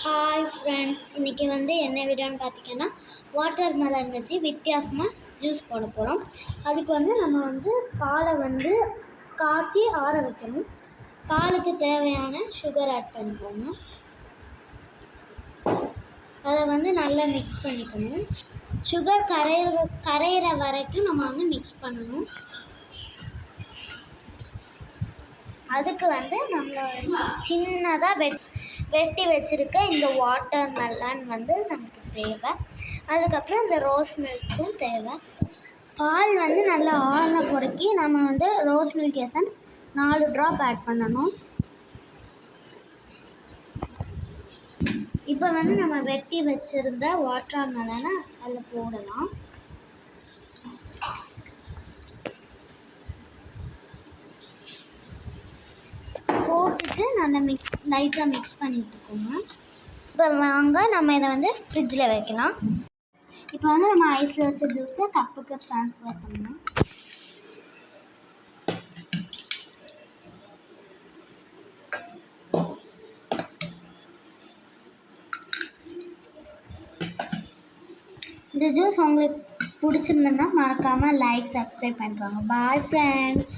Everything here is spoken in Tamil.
ஹாய் ஃப்ரெண்ட்ஸ், இன்றைக்கி என்ன வீடியோன்னு பார்த்தீங்கன்னா வாட்டர் மெலன் வச்சு வித்தியாசமாக ஜூஸ் போட போகிறோம். அதுக்கு நம்ம பாலை காய்ச்சி ஆற வைக்கணும். பாலுக்கு தேவையான சுகர் ஆட் பண்ணிக்கணும். அதை நல்லா மிக்ஸ் பண்ணிக்கணும். சுகர் கரையிற வரைக்கும் நம்ம மிக்ஸ் பண்ணணும். அதுக்கு நம்மளை சின்னதாக வெட்டி வச்சுருக்க இந்த வாட்டர் மெலன் நமக்கு தேவை. அதுக்கப்புறம் இந்த ரோஸ் மில்க்கும் தேவை. பால் நல்லா ஆறின பொறுக்கி நம்ம rose milk essence 4 drop add பண்ணணும். இப்போ நம்ம வெட்டி வச்சுருந்த வாட்டர் மெலனை அதில் போடலாம். போட்டுட்டு நல்லா லைட்டாக மிக்ஸ் பண்ணிட்டுருக்கோங்க. இப்போ வாங்க நம்ம இதை ஃப்ரிட்ஜில் வைக்கலாம். இப்போ நம்ம ஐஸில் வச்ச ஜூஸை கப்புக்கு ட்ரான்ஸ்ஃபர் பண்ணலாம். இந்த ஜூஸ் உங்களுக்கு பிடிச்சிருந்ததுன்னா மறக்காமல் லைக், சப்ஸ்கிரைப் பண்ணிக்கோங்க. Bye friends.